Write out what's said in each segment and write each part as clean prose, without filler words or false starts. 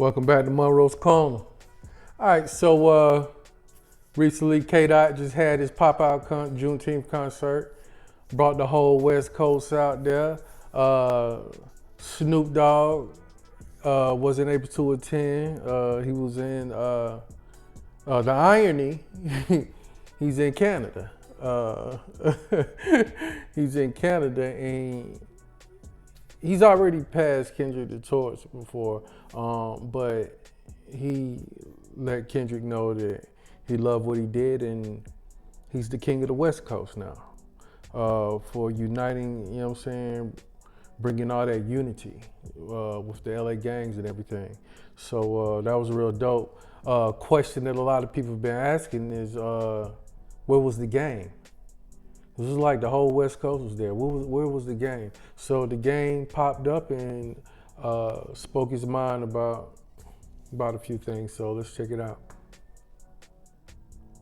Welcome back to Munroe's Corner. All right, so recently K-Dot just had his pop-out Juneteenth concert. Brought the whole West Coast out there. Snoop Dogg wasn't able to attend. He was in the irony. He's in Canada. He's in Canada, and he's already passed Kendrick the torch before, but he let Kendrick know that he loved what he did, and he's the king of the West Coast now. For uniting, you know what I'm saying, bringing all that unity with the LA gangs and everything. So that was real dope. Question that a lot of people have been asking is, where was the game? It was like the whole West Coast was there. Where was the game? So the game popped up and spoke his mind about a few things. So let's check it out.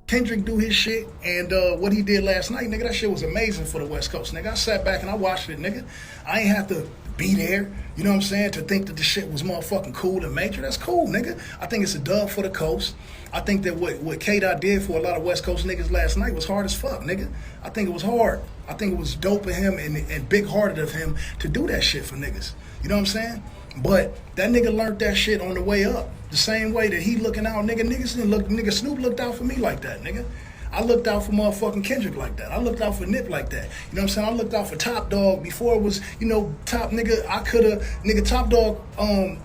Kendrick do his shit, and what he did last night, nigga, that shit was amazing for the West Coast, nigga. I sat back and I watched it, nigga. I ain't have to be there, you know what I'm saying, to think that the shit was motherfucking cool and major. That's cool, nigga. I think it's a dub for the coast. I think that what K-Dot did for a lot of West Coast niggas last night was hard as fuck, nigga. I think it was hard. I think it was dope of him and big-hearted of him to do that shit for niggas. You know what I'm saying? But that nigga learned that shit on the way up. The same way that he looking out, nigga Snoop looked out for me like that, nigga. I looked out for motherfucking Kendrick like that. I looked out for Nip like that. You know what I'm saying? I looked out for Top Dog before it was, you know, Top nigga.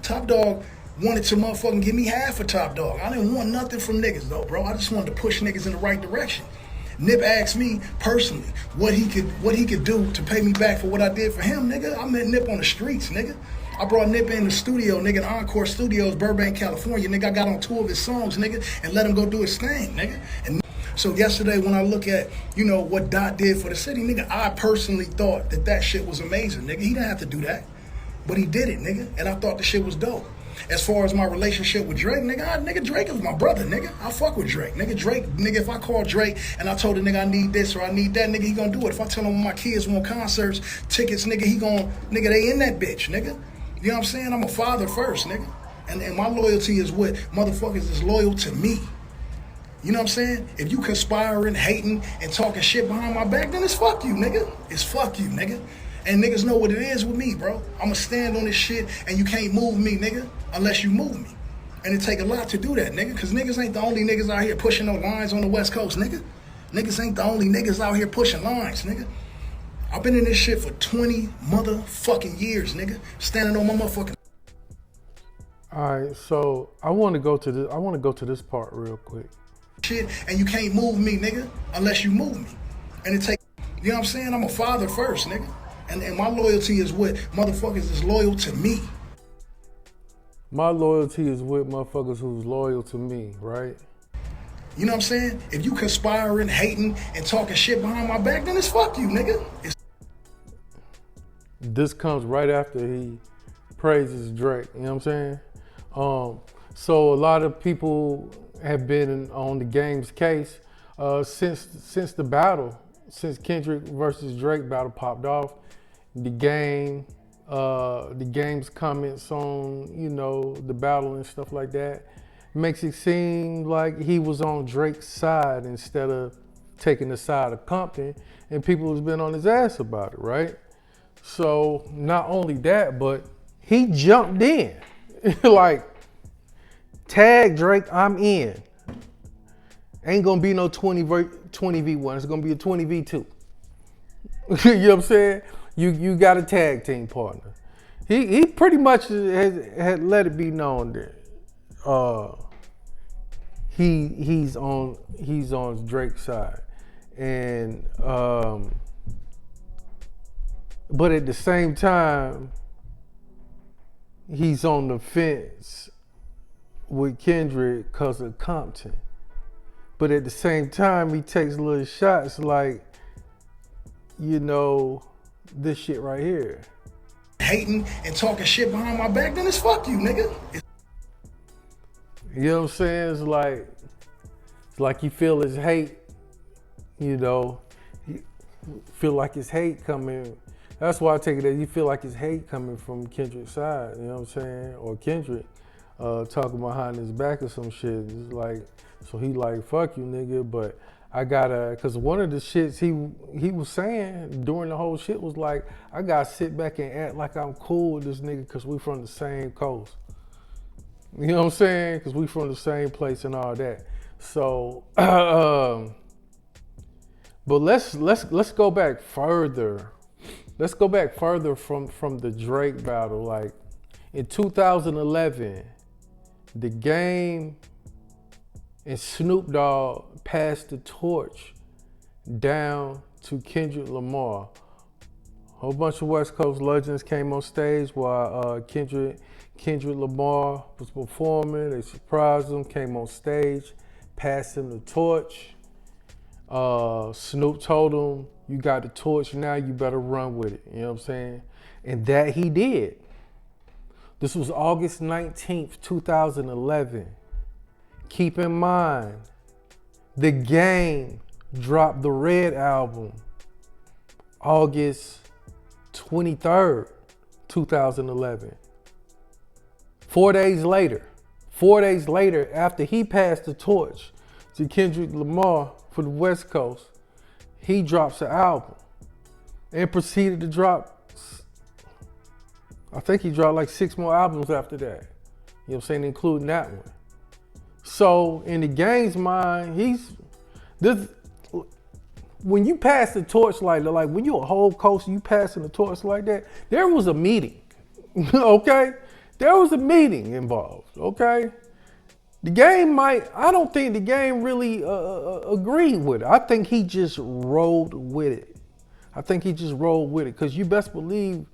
Top Dog wanted to motherfucking give me half a Top Dog. I didn't want nothing from niggas though, bro. I just wanted to push niggas in the right direction. Nip asked me personally what he could do to pay me back for what I did for him, nigga. I met Nip on the streets, nigga. I brought Nip in the studio, nigga, in Encore Studios, Burbank, California, nigga. I got on 2 of his songs, nigga, and let him go do his thing, nigga. And so yesterday when I look at, you know, what Dot did for the city, nigga, I personally thought that shit was amazing, nigga. He didn't have to do that, but he did it, nigga, and I thought the shit was dope. As far as my relationship with Drake, nigga, Drake is my brother, nigga. I fuck with Drake. Nigga, if I call Drake and I told the nigga I need this or I need that, nigga, he gonna do it. If I tell him my kids want concerts, tickets, nigga, nigga, they in that bitch, nigga. You know what I'm saying? I'm a father first, nigga. And my loyalty is what motherfuckers is loyal to me. You know what I'm saying? If you conspiring, hating, and talking shit behind my back, then it's fuck you, nigga. It's fuck you, nigga. And niggas know what it is with me, bro. I'ma stand on this shit, and you can't move me, nigga, unless you move me. And it take a lot to do that, nigga, because niggas ain't the only niggas out here pushing no lines on the West Coast, nigga. Niggas ain't the only niggas out here pushing lines, nigga. I've been in this shit for 20 motherfucking years, nigga. Standing on my motherfucking... All right, so I want to go to this part real quick. Shit, and you can't move me, nigga, unless you move me. And it take, you know what I'm saying? I'm a father first, nigga. And my loyalty is what motherfuckers is loyal to me. My loyalty is with motherfuckers who's loyal to me, right? You know what I'm saying? If you conspiring, hating, and talking shit behind my back, then it's fuck you, nigga. This comes right after he praises Drake, you know what I'm saying? So a lot of people have been on the game's case since the battle, since Kendrick versus Drake battle popped off. The game's comments on, you know, the battle and stuff like that makes it seem like he was on Drake's side instead of taking the side of Compton, and people has been on his ass about it, right? So not only that, but he jumped in, like, tag Drake, I'm in. Ain't gonna be no 20v1, it's gonna be a 20v2. You know what I'm saying? You got a tag team partner. He pretty much had let it be known that he's on Drake's side, and but at the same time he's on the fence with Kendrick because of Compton. But at the same time he takes little shots like, you know, this shit right here. Hating and talking shit behind my back, then it's fuck you, nigga. You know what I'm saying? It's like you feel his hate, you know, you feel like his hate coming. That's why I take it that you feel like his hate coming from Kendrick's side, you know what I'm saying? Or Kendrick. talking behind his back or some shit. It's like, so he like, fuck you, nigga, but I gotta, cause one of the shits he was saying during the whole shit was like, I gotta sit back and act like I'm cool with this nigga cause we from the same coast. You know what I'm saying? Cause we from the same place and all that. So, but let's go back further. Let's go back further from the Drake battle. Like in 2011, The Game and Snoop Dogg passed the torch down to Kendrick Lamar. A whole bunch of West Coast legends came on stage while Kendrick Lamar was performing. They surprised him, came on stage, passed him the torch. Snoop told him, you got the torch now, you better run with it. You know what I'm saying? And that he did. This was August 19th, 2011. Keep in mind, The Game dropped the Red album August 23rd, 2011. 4 days later, after he passed the torch to Kendrick Lamar for the West Coast, he drops an album and proceeded to drop, I think he dropped like 6 more albums after that. You know what I'm saying, including that one. So in The Game's mind, when you pass the torch like when you're a whole coast, you passing the torch like that, there was a meeting, okay? There was a meeting involved, okay? The Game I don't think The Game really agreed with it. I think he just rolled with it. Because you best believe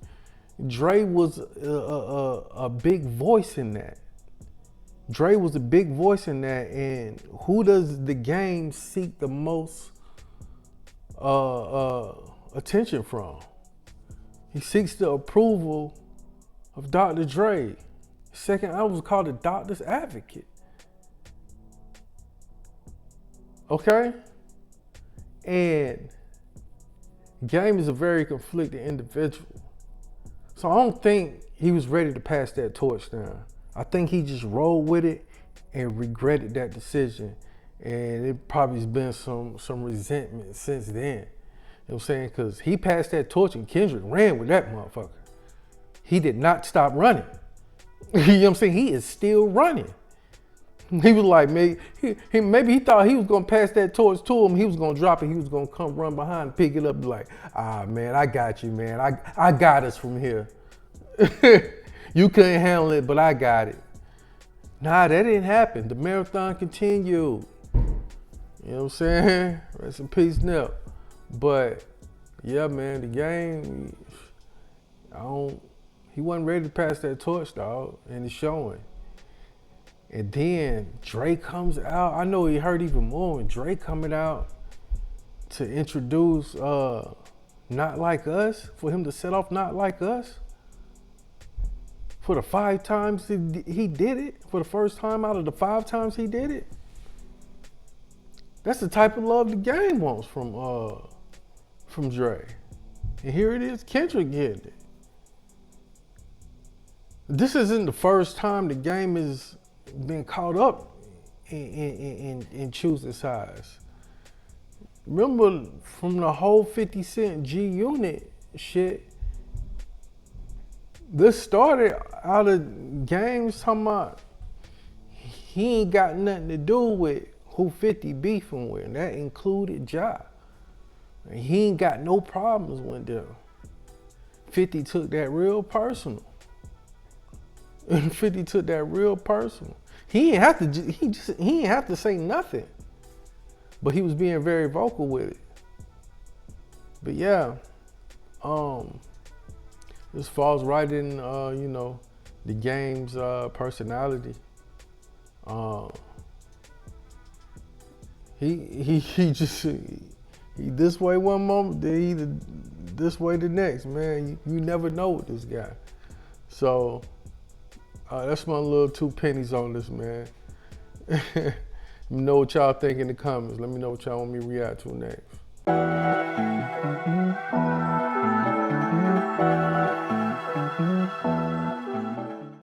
Dre was a big voice in that. And who does The Game seek the most attention from? He seeks the approval of Dr. Dre. Second album was called The Doctor's Advocate. Okay? And Game is a very conflicted individual. So I don't think he was ready to pass that torch down. I think he just rolled with it and regretted that decision. And it probably has been some resentment since then. You know what I'm saying? Because he passed that torch and Kendrick ran with that motherfucker. He did not stop running. You know what I'm saying? He is still running. He was like, maybe he thought he was gonna pass that torch to him. He was gonna drop it. He was gonna come run behind and pick it up. Like, man, I got you, man. I got us from here. You couldn't handle it, but I got it. Nah, that didn't happen. The marathon continued. You know what I'm saying? Rest in peace, Nip. But yeah, man, The Game, he wasn't ready to pass that torch, dog, and it's showing. And then Dre comes out. I know he hurt even more when Dre coming out to introduce Not Like Us, for him to set off Not Like Us. For the 5 times he did it, for the first time out of the 5 times he did it. That's the type of love The Game wants from Dre. And here it is, Kendrick getting it. This isn't the first time The Game has been caught up in choosing sides. Remember from the whole 50 Cent G-Unit shit, this started out of Games talking about he ain't got nothing to do with who 50 beefing with, and that included Ja. And he ain't got no problems with them. 50 took that real personal. And 50 took that real personal. He ain't have to say nothing, but he was being very vocal with it. But yeah, this falls right in, The Game's personality. He this way one moment, then he this way the next, man. You never know with this guy. So that's my little 2 pennies on this, man. Let me know what y'all think in the comments. Let me know what y'all want me to react to next.